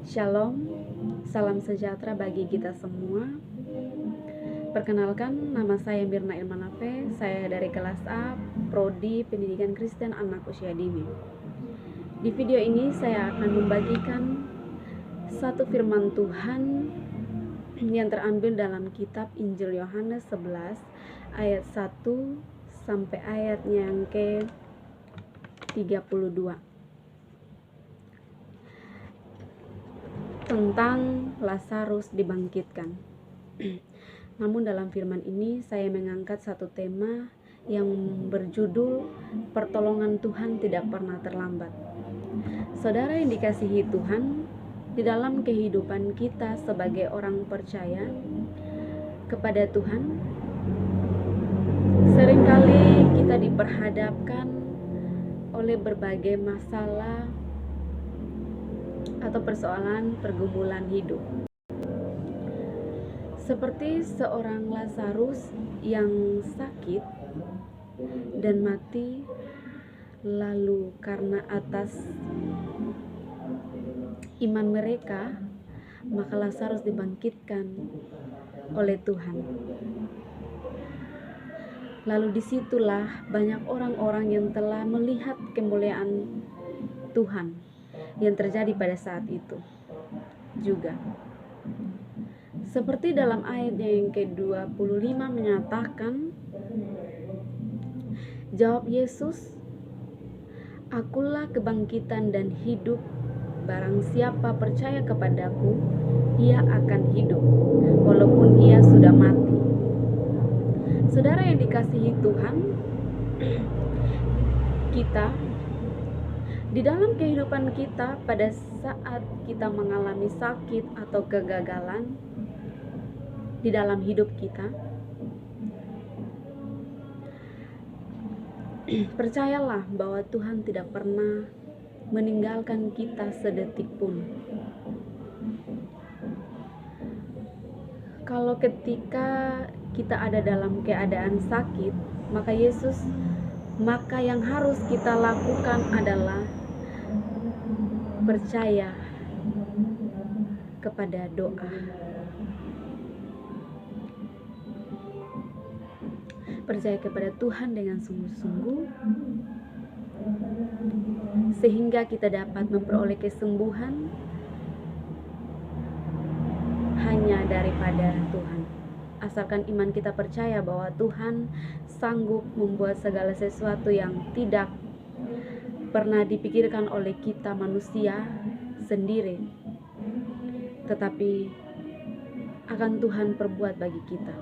Shalom, salam sejahtera bagi kita semua. Perkenalkan, nama saya Mirna Ilmanafe. Saya dari kelas A, Prodi Pendidikan Kristen Anak Usia Dini. Di video ini saya akan membagikan satu firman Tuhan yang terambil dalam kitab Injil Yohanes 11 ayat 1 sampai ayatnya yang ke-32. Tentang Lazarus dibangkitkan. Namun dalam firman ini saya mengangkat satu tema yang berjudul pertolongan Tuhan tidak pernah terlambat. Saudara yang dikasihi Tuhan, di dalam kehidupan kita sebagai orang percaya kepada Tuhan, seringkali kita diperhadapkan oleh berbagai masalah atau persoalan pergumulan hidup. Seperti seorang Lazarus yang sakit dan mati, lalu karena atas iman mereka, maka Lazarus dibangkitkan oleh Tuhan. Lalu disitulah banyak orang-orang yang telah melihat kemuliaan Tuhan yang terjadi pada saat itu juga. Seperti dalam ayat yang ke-25 menyatakan, jawab Yesus, "Akulah kebangkitan dan hidup. Barang siapa percaya kepadaku, ia akan hidup, walaupun ia sudah mati." Saudara yang dikasihi Tuhan, kita di dalam kehidupan kita, pada saat kita mengalami sakit atau kegagalan di dalam hidup kita, percayalah bahwa Tuhan tidak pernah meninggalkan kita sedetik pun. Kalau ketika kita ada dalam keadaan sakit, maka yang harus kita lakukan adalah percaya kepada doa. Percaya kepada Tuhan dengan sungguh-sungguh, sehingga kita dapat memperoleh kesembuhan hanya daripada Tuhan. Asalkan iman kita percaya bahwa Tuhan sanggup membuat segala sesuatu yang tidak pernah dipikirkan oleh kita manusia sendiri, tetapi akan Tuhan perbuat bagi kita.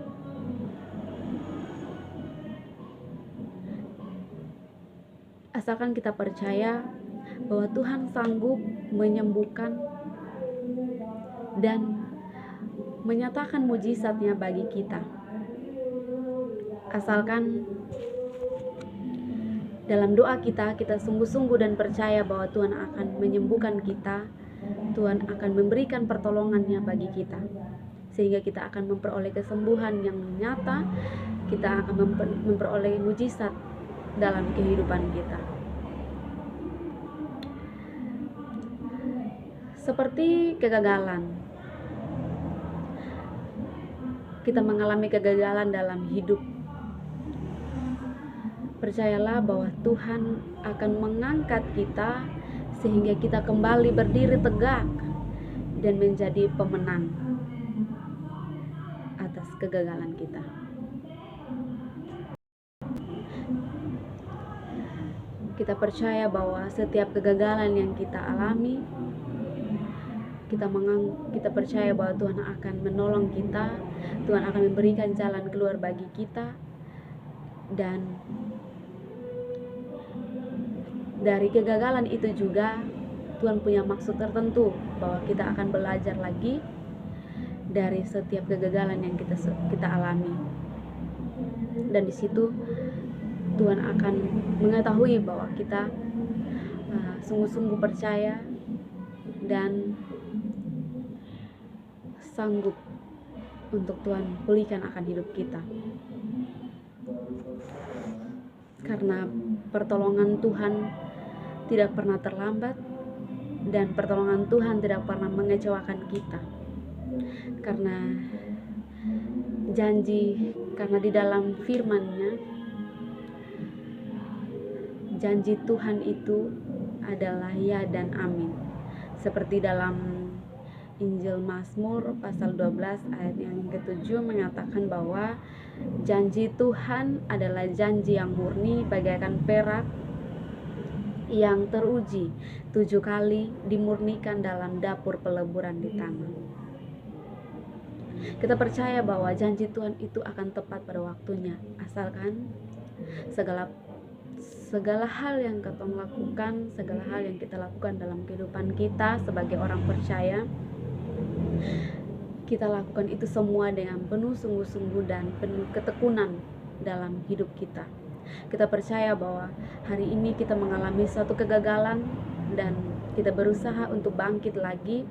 Asalkan kita percaya bahwa Tuhan sanggup menyembuhkan dan menyatakan mujizatnya bagi kita. Asalkan dalam doa kita sungguh-sungguh dan percaya bahwa Tuhan akan menyembuhkan kita, Tuhan akan memberikan pertolongannya bagi kita, sehingga kita akan memperoleh kesembuhan yang nyata, kita akan memperoleh mujizat dalam kehidupan kita. Seperti kegagalan, kita mengalami kegagalan dalam hidup. Percayalah bahwa Tuhan akan mengangkat kita sehingga kita kembali berdiri tegak dan menjadi pemenang atas kegagalan kita. Kita percaya bahwa setiap kegagalan yang kita alami, kita percaya bahwa Tuhan akan menolong kita, Tuhan akan memberikan jalan keluar bagi kita, dan dari kegagalan itu juga Tuhan punya maksud tertentu bahwa kita akan belajar lagi dari setiap kegagalan yang kita alami. Dan di situ Tuhan akan mengetahui bahwa kita sungguh-sungguh percaya dan sanggup untuk Tuhan pulihkan akan hidup kita. Karena pertolongan Tuhan tidak pernah terlambat, dan pertolongan Tuhan tidak pernah mengecewakan kita, karena janji, karena di dalam firman-Nya janji Tuhan itu adalah ya dan amin. Seperti dalam Injil Mazmur pasal 12 ayat yang ke-7 mengatakan bahwa janji Tuhan adalah janji yang murni bagaikan perak yang teruji 7 kali dimurnikan dalam dapur peleburan di tangan. Kita percaya bahwa janji Tuhan itu akan tepat pada waktunya, asalkan segala hal yang kita lakukan, segala hal yang kita lakukan dalam kehidupan kita sebagai orang percaya, kita lakukan itu semua dengan penuh sungguh-sungguh dan penuh ketekunan dalam hidup kita. Kita percaya bahwa hari ini kita mengalami suatu kegagalan dan kita berusaha untuk bangkit lagi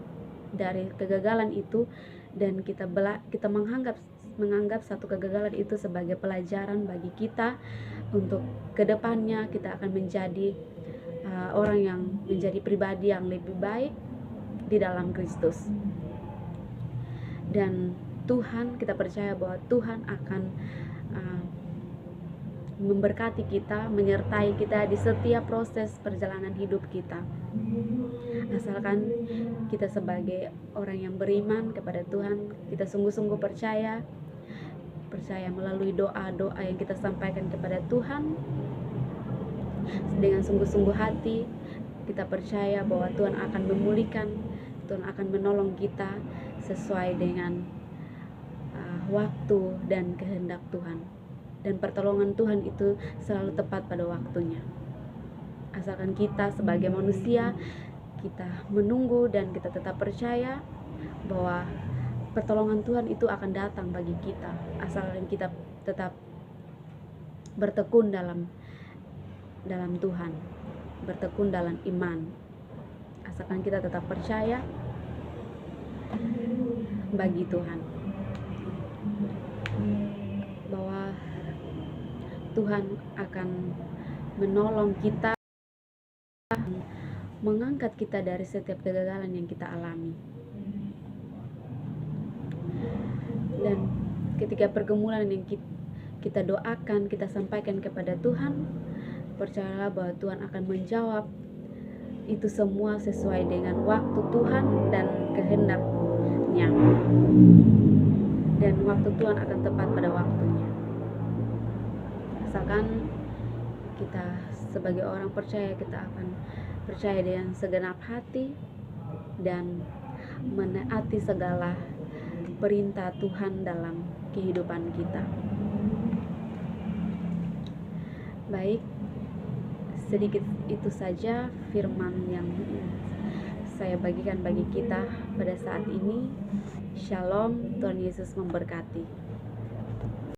dari kegagalan itu, dan kita menganggap satu kegagalan itu sebagai pelajaran bagi kita untuk kedepannya kita akan menjadi orang yang menjadi pribadi yang lebih baik di dalam Kristus. Dan Tuhan, kita percaya bahwa Tuhan akan memberkati kita, menyertai kita di setiap proses perjalanan hidup kita, asalkan kita sebagai orang yang beriman kepada Tuhan, kita sungguh-sungguh percaya melalui doa-doa yang kita sampaikan kepada Tuhan dengan sungguh-sungguh hati. Kita percaya bahwa Tuhan akan memulihkan, Tuhan akan menolong kita sesuai dengan waktu dan kehendak Tuhan. Dan pertolongan Tuhan itu selalu tepat pada waktunya, asalkan kita sebagai manusia kita menunggu dan kita tetap percaya bahwa pertolongan Tuhan itu akan datang bagi kita, asalkan kita tetap bertekun dalam Tuhan, bertekun dalam iman, asalkan kita tetap percaya bagi Tuhan bahwa Tuhan akan menolong kita, mengangkat kita dari setiap kegagalan yang kita alami. Dan ketika pergumulan yang kita doakan, kita sampaikan kepada Tuhan, percayalah bahwa Tuhan akan menjawab itu semua sesuai dengan waktu Tuhan dan kehendaknya. Dan waktu Tuhan akan tepat pada waktunya, asalkan kita sebagai orang percaya, kita akan percaya dengan segenap hati dan menaati segala perintah Tuhan dalam kehidupan kita. Baik, sedikit itu saja firman yang saya bagikan bagi kita pada saat ini. Shalom, Tuhan Yesus memberkati.